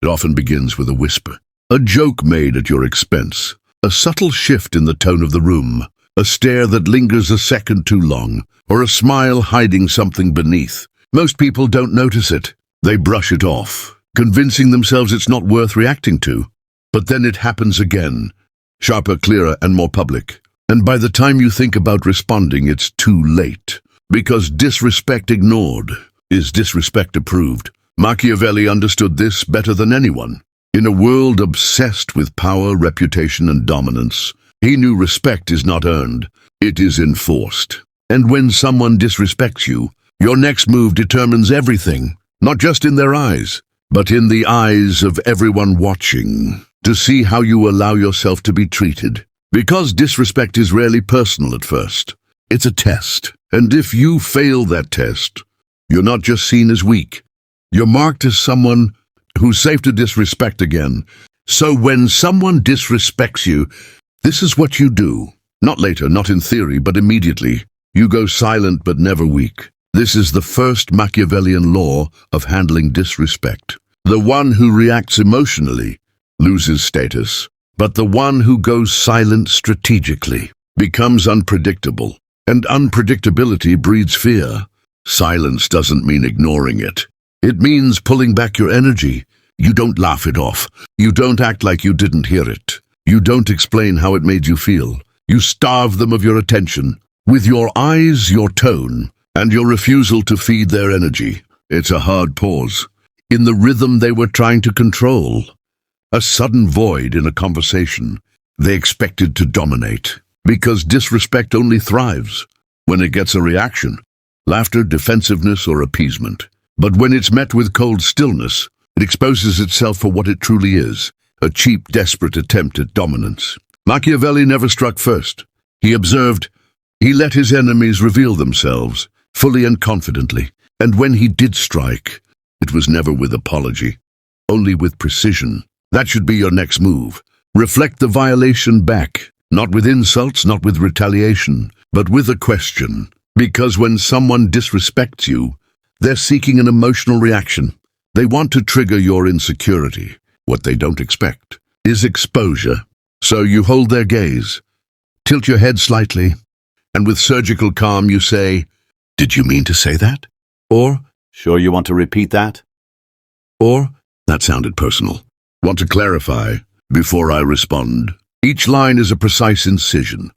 It often begins with a whisper, a joke made at your expense, a subtle shift in the tone of the room, a stare that lingers a second too long, or a smile hiding something beneath. Most people don't notice it. They brush it off, convincing themselves it's not worth reacting to. But then it happens again, sharper, clearer, and more public. And by the time you think about responding, it's too late. Because disrespect ignored is disrespect approved. Machiavelli understood this better than anyone. In a world obsessed with power, reputation, and dominance, he knew respect is not earned, it is enforced. And when someone disrespects you, your next move determines everything, not just in their eyes, but in the eyes of everyone watching, to see how you allow yourself to be treated. Because disrespect is rarely personal at first. It's a test, and if you fail that test, you're not just seen as weak. You're marked as someone who's safe to disrespect again. So when someone disrespects you, this is what you do. Not later, not in theory, but immediately. You go silent but never weak. This is the first Machiavellian law of handling disrespect. The one who reacts emotionally loses status, but the one who goes silent strategically becomes unpredictable. And unpredictability breeds fear. Silence doesn't mean ignoring it. It means pulling back your energy. You don't laugh it off. You don't act like you didn't hear it. You don't explain how it made you feel. You starve them of your attention. With your eyes, your tone, and your refusal to feed their energy. It's a hard pause. In the rhythm they were trying to control. A sudden void in a conversation. They expected to dominate. Because disrespect only thrives when it gets a reaction. Laughter, defensiveness, or appeasement. But when it's met with cold stillness, it exposes itself for what it truly is. A cheap, desperate attempt at dominance. Machiavelli never struck first. He observed. He let his enemies reveal themselves, fully and confidently. And when he did strike, it was never with apology, only with precision. That should be your next move. Reflect the violation back, not with insults, not with retaliation, but with a question. Because when someone disrespects you, they're seeking an emotional reaction. They want to trigger your insecurity. What they don't expect is exposure. So you hold their gaze, tilt your head slightly, and with surgical calm you say, "Did you mean to say that?" Or, "Sure you want to repeat that?" Or, "That sounded personal. Want to clarify before I respond?" Each line is a precise incision.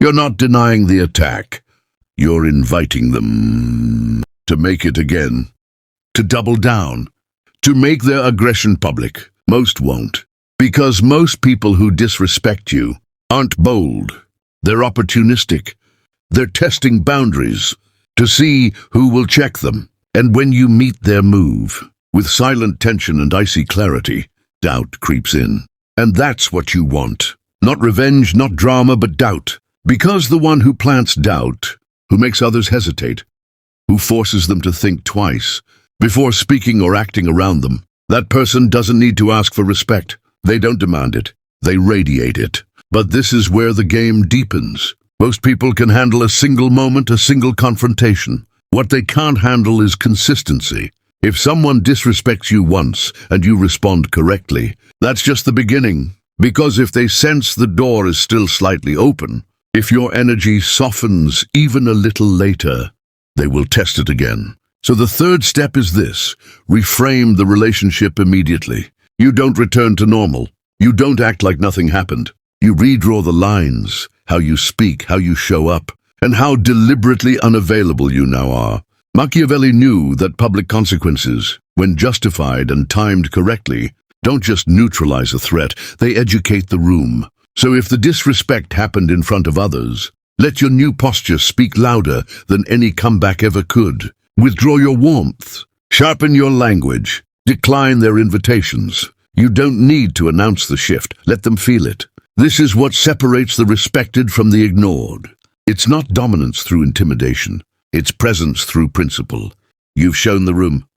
You're not denying the attack. You're inviting them to make it again, to double down, to make their aggression public. Most won't, because most people who disrespect you aren't bold. They're opportunistic. They're testing boundaries to see who will check them. And when you meet their move, with silent tension and icy clarity, doubt creeps in. And that's what you want. Not revenge, not drama, but doubt. Because the one who plants doubt, who makes others hesitate, who forces them to think twice before speaking or acting around them, that person doesn't need to ask for respect. They don't demand it. They radiate it. But this is where the game deepens. Most people can handle a single moment, a single confrontation. What they can't handle is consistency. If someone disrespects you once and you respond correctly, that's just the beginning. Because if they sense the door is still slightly open, if your energy softens even a little later, they will test it again. So the third step is this: reframe the relationship immediately. You don't return to normal. You don't act like nothing happened. You redraw the lines, how you speak, how you show up, and how deliberately unavailable you now are. Machiavelli knew that public consequences, when justified and timed correctly, don't just neutralize a threat, they educate the room. So if the disrespect happened in front of others, let your new posture speak louder than any comeback ever could. Withdraw your warmth. Sharpen your language. Decline their invitations. You don't need to announce the shift. Let them feel it. This is what separates the respected from the ignored. It's not dominance through intimidation. It's presence through principle. You've shown the room.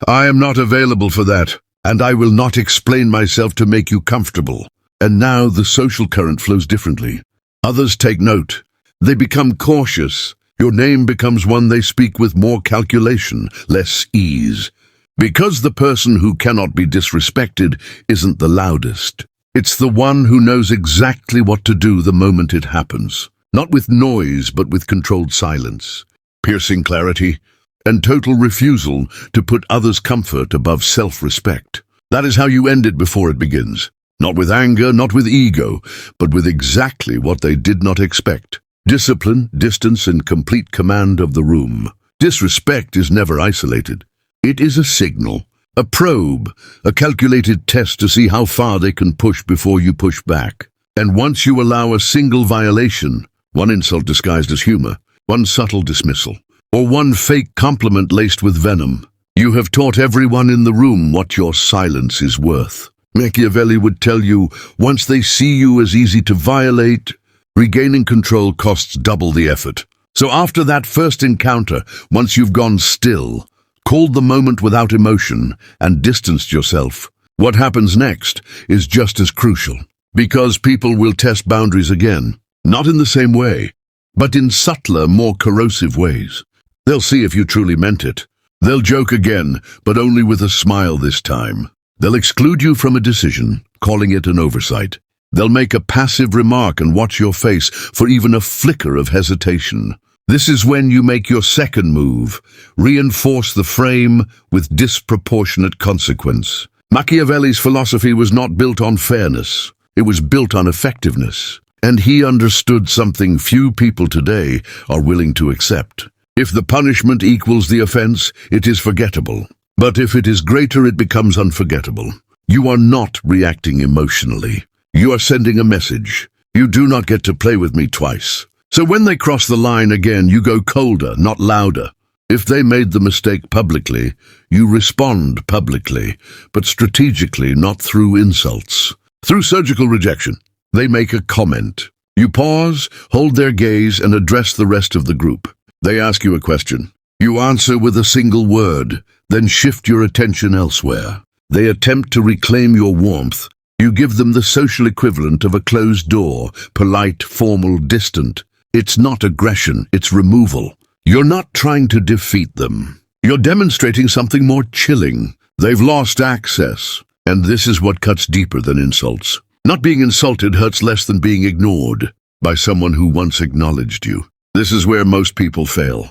I am not available for that, and I will not explain myself to make you comfortable. And now the social current flows differently. Others take note. They become cautious. Your name becomes one they speak with more calculation, less ease. Because the person who cannot be disrespected isn't the loudest. It's the one who knows exactly what to do the moment it happens. Not with noise, but with controlled silence, piercing clarity, and total refusal to put others' comfort above self-respect. That is how you end it before it begins. Not with anger, not with ego, but with exactly what they did not expect. Discipline, distance, and complete command of the room. Disrespect is never isolated. It is a signal, a probe, a calculated test to see how far they can push before you push back. And once you allow a single violation, one insult disguised as humor, one subtle dismissal, or one fake compliment laced with venom, you have taught everyone in the room what your silence is worth. Machiavelli would tell you, once they see you as easy to violate, regaining control costs double the effort. So after that first encounter, once you've gone still, called the moment without emotion, and distanced yourself, what happens next is just as crucial. Because people will test boundaries again, not in the same way, but in subtler, more corrosive ways. They'll see if you truly meant it. They'll joke again, but only with a smile this time. They'll exclude you from a decision, calling it an oversight. They'll make a passive remark and watch your face for even a flicker of hesitation. This is when you make your second move, reinforce the frame with disproportionate consequence. Machiavelli's philosophy was not built on fairness. It was built on effectiveness. And he understood something few people today are willing to accept. If the punishment equals the offense, it is forgettable. But if it is greater, it becomes unforgettable. You are not reacting emotionally. You are sending a message. You do not get to play with me twice. So when they cross the line again, you go colder, not louder. If they made the mistake publicly, you respond publicly, but strategically, not through insults. Through surgical rejection, they make a comment. You pause, hold their gaze, and address the rest of the group. They ask you a question. You answer with a single word, then shift your attention elsewhere. They attempt to reclaim your warmth. You give them the social equivalent of a closed door, polite, formal, distant. It's not aggression, it's removal. You're not trying to defeat them. You're demonstrating something more chilling. They've lost access, and this is what cuts deeper than insults. Not being insulted hurts less than being ignored by someone who once acknowledged you. This is where most people fail.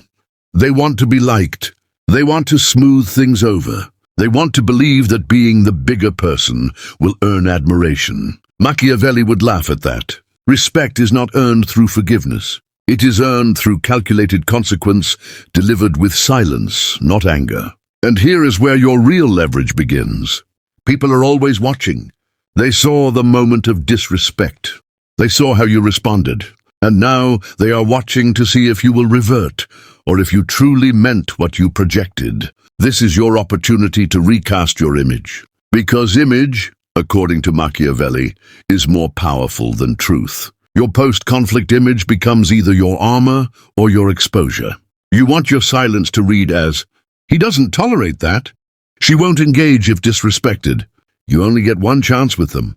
They want to be liked. They want to smooth things over. They want to believe that being the bigger person will earn admiration. Machiavelli would laugh at that. Respect is not earned through forgiveness. It is earned through calculated consequence, delivered with silence, not anger. And here is where your real leverage begins. People are always watching. They saw the moment of disrespect. They saw how you responded. And now they are watching to see if you will revert, or if you truly meant what you projected. This is your opportunity to recast your image. Because image, according to Machiavelli, is more powerful than truth. Your post-conflict image becomes either your armor or your exposure. You want your silence to read as, "He doesn't tolerate that. She won't engage if disrespected." You only get one chance with them.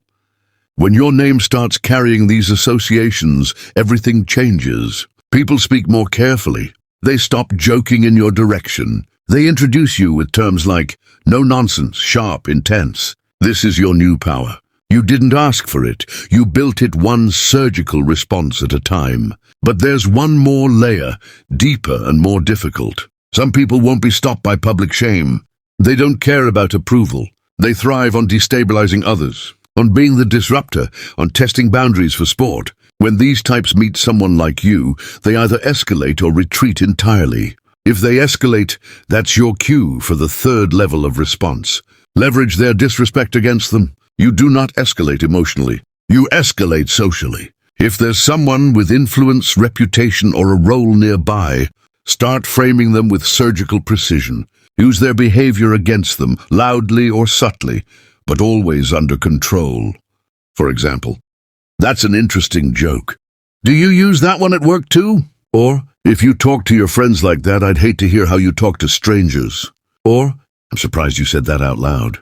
When your name starts carrying these associations, everything changes. People speak more carefully. They stop joking in your direction. They introduce you with terms like, no nonsense, sharp, intense. This is your new power. You didn't ask for it. You built it one surgical response at a time. But there's one more layer, deeper and more difficult. Some people won't be stopped by public shame. They don't care about approval. They thrive on destabilizing others, on being the disruptor, on testing boundaries for sport. When these types meet someone like you, they either escalate or retreat entirely. If they escalate, that's your cue for the third level of response. Leverage their disrespect against them. You do not escalate emotionally. You escalate socially. If there's someone with influence, reputation, or a role nearby, start framing them with surgical precision. Use their behavior against them, loudly or subtly, but always under control. For example, "That's an interesting joke. Do you use that one at work too?" Or, "If you talk to your friends like that, I'd hate to hear how you talk to strangers." Or, "I'm surprised you said that out loud."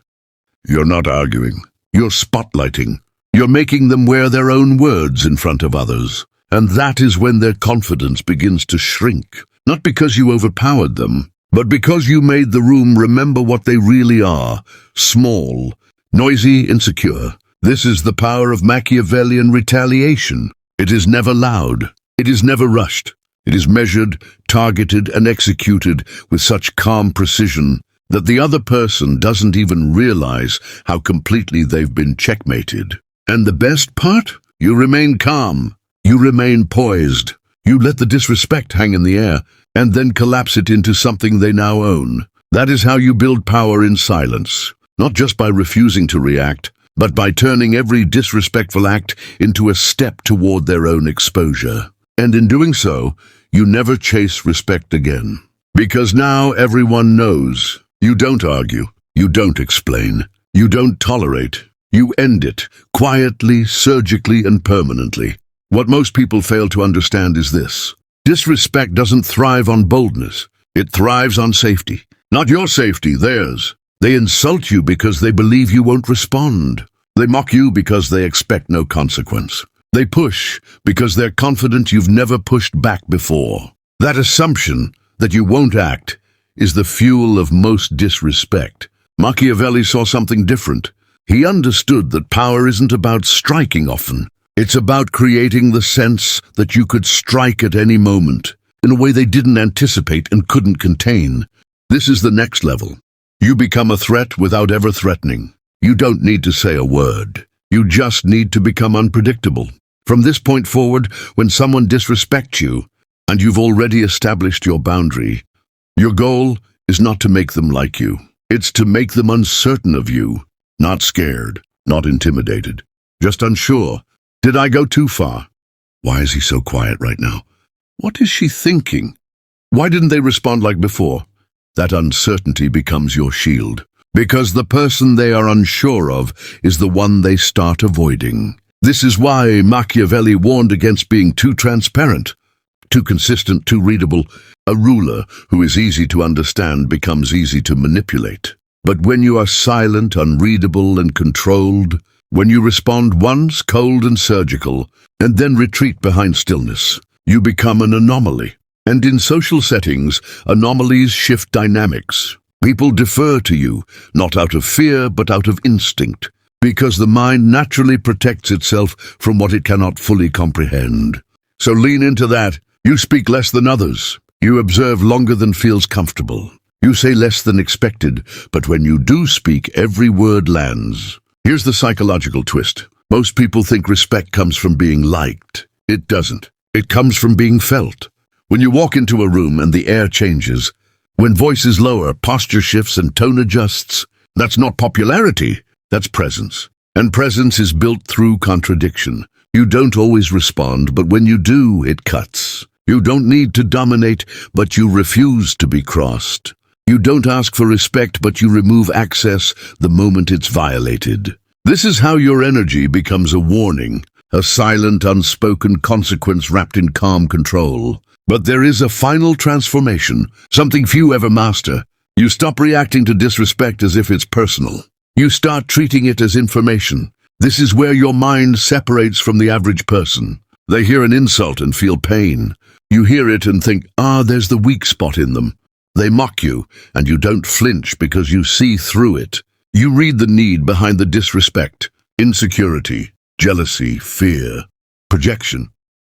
You're not arguing. You're spotlighting. You're making them wear their own words in front of others. And that is when their confidence begins to shrink. Not because you overpowered them, but because you made the room remember what they really are: small, noisy, insecure. This is the power of Machiavellian retaliation. It is never loud. It is never rushed. It is measured, targeted, and executed with such calm precision that the other person doesn't even realize how completely they've been checkmated. And the best part? You remain calm. You remain poised. You let the disrespect hang in the air and then collapse it into something they now own. That is how you build power in silence, not just by refusing to react, but by turning every disrespectful act into a step toward their own exposure. And in doing so, you never chase respect again. Because now everyone knows. You don't argue. You don't explain. You don't tolerate. You end it, quietly, surgically, and permanently. What most people fail to understand is this: disrespect doesn't thrive on boldness. It thrives on safety. Not your safety, theirs. They insult you because they believe you won't respond. They mock you because they expect no consequence. They push because they're confident you've never pushed back before. That assumption that you won't act is the fuel of most disrespect. Machiavelli saw something different. He understood that power isn't about striking often. It's about creating the sense that you could strike at any moment, in a way they didn't anticipate and couldn't contain. This is the next level. You become a threat without ever threatening. You don't need to say a word. You just need to become unpredictable. From this point forward, when someone disrespects you, and you've already established your boundary, your goal is not to make them like you. It's to make them uncertain of you, not scared, not intimidated, just unsure. Did I go too far? Why is he so quiet right now? What is she thinking? Why didn't they respond like before? That uncertainty becomes your shield, because the person they are unsure of is the one they start avoiding. This is why Machiavelli warned against being too transparent, too consistent, too readable. A ruler who is easy to understand becomes easy to manipulate. But when you are silent, unreadable, and controlled, when you respond once, cold and surgical, and then retreat behind stillness, you become an anomaly. And in social settings, anomalies shift dynamics. People defer to you, not out of fear, but out of instinct, because the mind naturally protects itself from what it cannot fully comprehend. So lean into that. You speak less than others. You observe longer than feels comfortable. You say less than expected, but when you do speak, every word lands. Here's the psychological twist. Most people think respect comes from being liked. It doesn't. It comes from being felt. When you walk into a room and the air changes, when voices lower, posture shifts, and tone adjusts, that's not popularity, that's presence. And presence is built through contradiction. You don't always respond, but when you do, it cuts. You don't need to dominate, but you refuse to be crossed. You don't ask for respect, but you remove access the moment it's violated. This is how your energy becomes a warning, a silent, unspoken consequence wrapped in calm control. But there is a final transformation, something few ever master. You stop reacting to disrespect as if it's personal. You start treating it as information. This is where your mind separates from the average person. They hear an insult and feel pain. You hear it and think, there's the weak spot in them. They mock you, and you don't flinch because you see through it. You read the need behind the disrespect: insecurity, jealousy, fear, projection,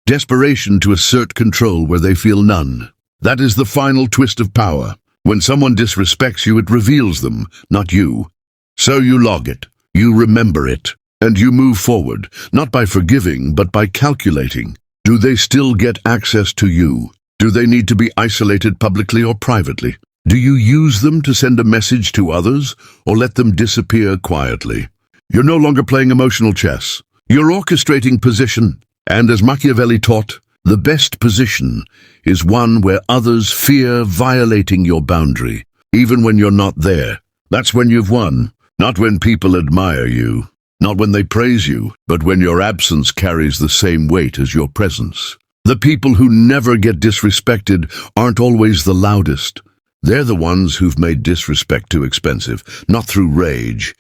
desperation to assert control where they feel none. That is the final twist of power. When someone disrespects you, it reveals them, not you. So you log it, you remember it, and you move forward, not by forgiving, but by calculating. Do they still get access to you? Do they need to be isolated publicly or privately? Do you use them to send a message to others, or let them disappear quietly? You're no longer playing emotional chess. You're orchestrating position. And as Machiavelli taught, the best position is one where others fear violating your boundary, even when you're not there. That's when you've won. Not when people admire you, not when they praise you, but when your absence carries the same weight as your presence. The people who never get disrespected aren't always the loudest. They're the ones who've made disrespect too expensive, not through rage,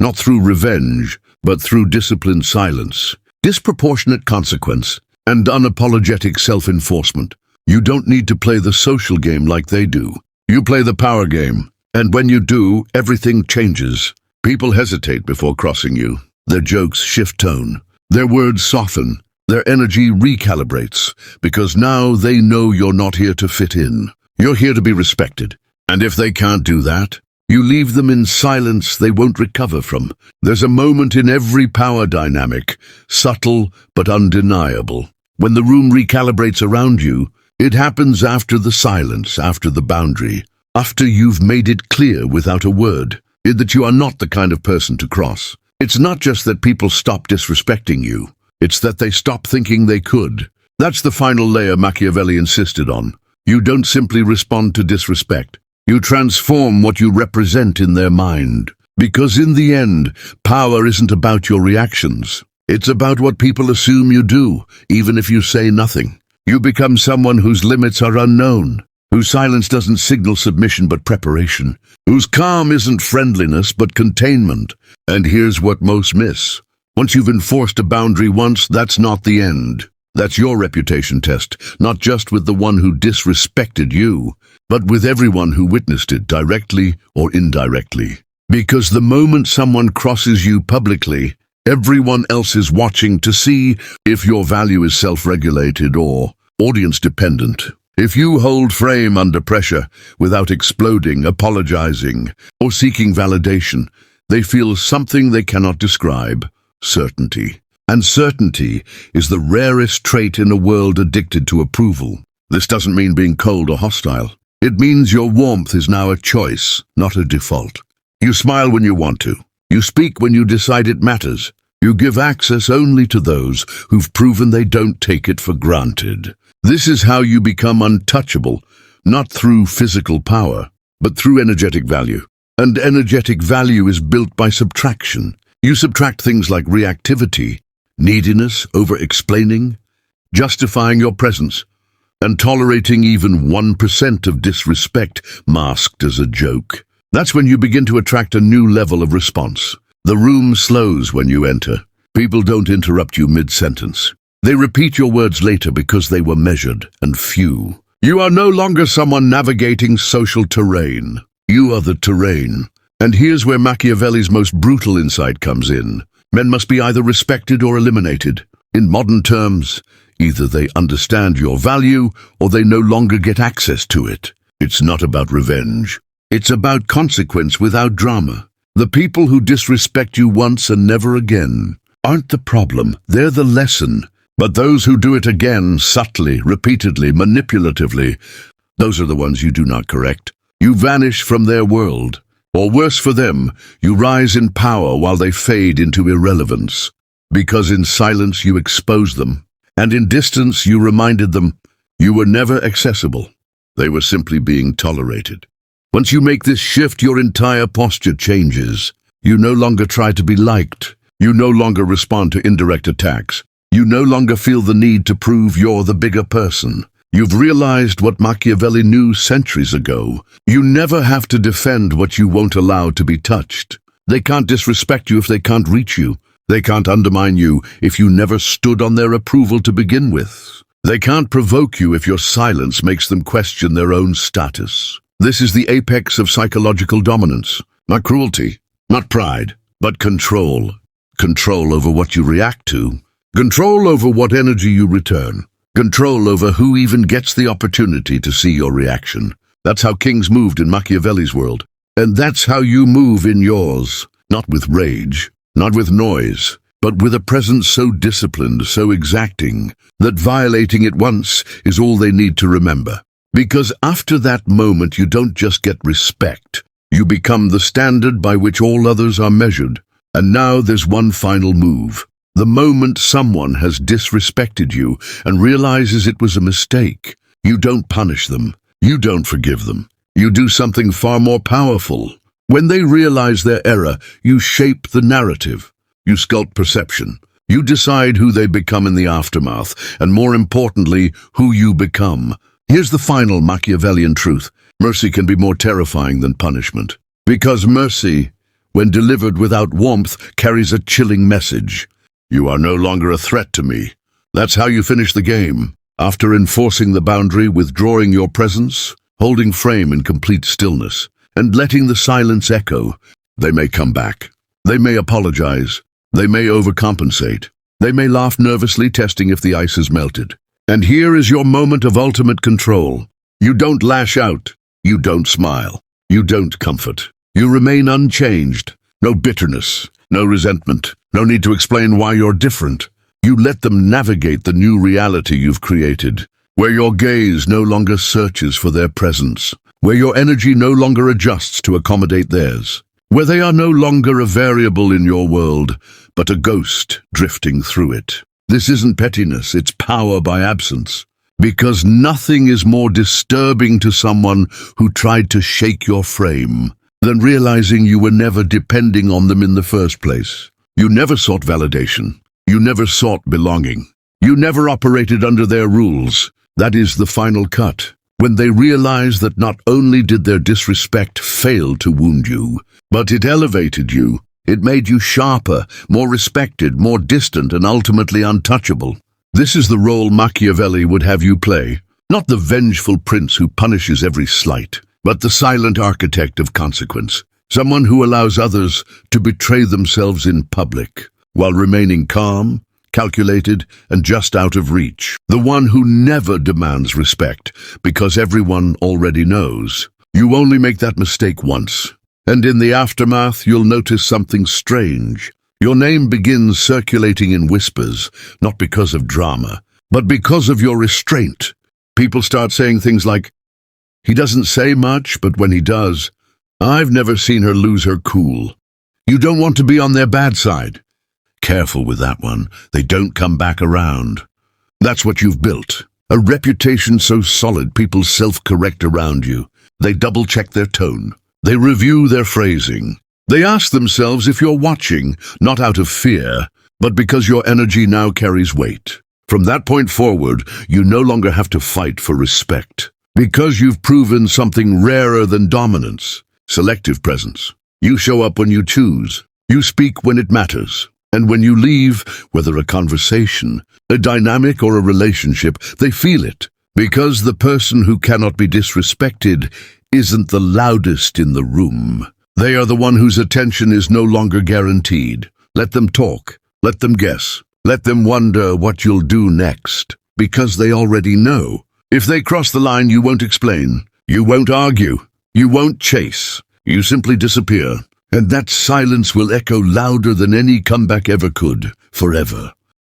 not through revenge, but through disciplined silence, disproportionate consequence, and unapologetic self-enforcement. You don't need to play the social game like they do. You play the power game, and when you do, everything changes. People hesitate before crossing you. Their jokes shift tone. Their words soften. Their energy recalibrates, because now they know you're not here to fit in. You're here to be respected. And if they can't do that, you leave them in silence they won't recover from. There's a moment in every power dynamic, subtle but undeniable. When the room recalibrates around you, it happens after the silence, after the boundary, after you've made it clear without a word that you are not the kind of person to cross. It's not just that people stop disrespecting you, it's that they stop thinking they could. That's the final layer Machiavelli insisted on. You don't simply respond to disrespect. You transform what you represent in their mind. Because in the end, power isn't about your reactions. It's about what people assume you do, even if you say nothing. You become someone whose limits are unknown, whose silence doesn't signal submission but preparation, whose calm isn't friendliness but containment. And here's what most miss. Once you've enforced a boundary once, that's not the end. That's your reputation test, not just with the one who disrespected you, but with everyone who witnessed it, directly or indirectly. Because the moment someone crosses you publicly, everyone else is watching to see if your value is self-regulated or audience-dependent. If you hold firm under pressure without exploding, apologizing, or seeking validation, they feel something they cannot describe: certainty. And certainty is the rarest trait in a world addicted to approval. This doesn't mean being cold or hostile. It means your warmth is now a choice, not a default. You smile when you want to. You speak when you decide it matters. You give access only to those who've proven they don't take it for granted. This is how you become untouchable, not through physical power, but through energetic value. And energetic value is built by subtraction. You subtract things like reactivity, neediness, over-explaining, justifying your presence, and tolerating even 1% of disrespect masked as a joke. That's when you begin to attract a new level of response. The room slows when you enter. People don't interrupt you mid-sentence. They repeat your words later because they were measured and few. You are no longer someone navigating social terrain. You are the terrain. And here's where Machiavelli's most brutal insight comes in. Men must be either respected or eliminated. In modern terms, either they understand your value or they no longer get access to it. It's not about revenge. It's about consequence without drama. The people who disrespect you once and never again aren't the problem. They're the lesson. But those who do it again, subtly, repeatedly, manipulatively, those are the ones you do not correct. You vanish from their world. Or worse for them, you rise in power while they fade into irrelevance. Because in silence you expose them, and in distance you reminded them you were never accessible. They were simply being tolerated. Once you make this shift, your entire posture changes. You no longer try to be liked. You no longer respond to indirect attacks. You no longer feel the need to prove you're the bigger person. You've realized what Machiavelli knew centuries ago. You never have to defend what you won't allow to be touched. They can't disrespect you if they can't reach you. They can't undermine you if you never stood on their approval to begin with. They can't provoke you if your silence makes them question their own status. This is the apex of psychological dominance. Not cruelty, not pride, but control. Control over what you react to. Control over what energy you return. Control over who even gets the opportunity to see your reaction. That's how kings moved in Machiavelli's world. And that's how you move in yours. Not with rage, not with noise, but with a presence so disciplined, so exacting, that violating it once is all they need to remember. Because after that moment you don't just get respect, you become the standard by which all others are measured. And now there's one final move. The moment someone has disrespected you and realizes it was a mistake, you don't punish them. You don't forgive them. You do something far more powerful. When they realize their error, you shape the narrative. You sculpt perception. You decide who they become in the aftermath, and more importantly, who you become. Here's the final Machiavellian truth. Mercy can be more terrifying than punishment. Because mercy, when delivered without warmth, carries a chilling message. You are no longer a threat to me. That's how you finish the game. After enforcing the boundary, withdrawing your presence, holding frame in complete stillness, and letting the silence echo. They may come back. They may apologize. They may overcompensate. They may laugh nervously, testing if the ice has melted. And here is your moment of ultimate control. You don't lash out. You don't smile. You don't comfort. You remain unchanged. No bitterness, no resentment, no need to explain why you're different. You let them navigate the new reality you've created, where your gaze no longer searches for their presence, where your energy no longer adjusts to accommodate theirs, where they are no longer a variable in your world, but a ghost drifting through it. This isn't pettiness, it's power by absence. Because nothing is more disturbing to someone who tried to shake your frame than realizing you were never depending on them in the first place. You never sought validation. You never sought belonging. You never operated under their rules. That is the final cut. When they realize that not only did their disrespect fail to wound you, but it elevated you. It made you sharper, more respected, more distant, and ultimately untouchable. This is the role Machiavelli would have you play. Not the vengeful prince who punishes every slight, but the silent architect of consequence. Someone who allows others to betray themselves in public, while remaining calm, calculated, and just out of reach. The one who never demands respect, because everyone already knows. You only make that mistake once. And in the aftermath, you'll notice something strange. Your name begins circulating in whispers, not because of drama, but because of your restraint. People start saying things like, "He doesn't say much, but when he does, I've never seen her lose her cool." You don't want to be on their bad side. Careful with that one. They don't come back around. That's what you've built. A reputation so solid people self-correct around you. They double-check their tone. They review their phrasing. They ask themselves if you're watching, not out of fear, but because your energy now carries weight. From that point forward, you no longer have to fight for respect. Because you've proven something rarer than dominance, selective presence. You show up when you choose. You speak when it matters. And when you leave, whether a conversation, a dynamic, or a relationship, they feel it. Because the person who cannot be disrespected isn't the loudest in the room. They are the one whose attention is no longer guaranteed. Let them talk. Let them guess. Let them wonder what you'll do next. Because they already know. If they cross the line, you won't explain. You won't argue. You won't chase. You simply disappear. And that silence will echo louder than any comeback ever could, forever.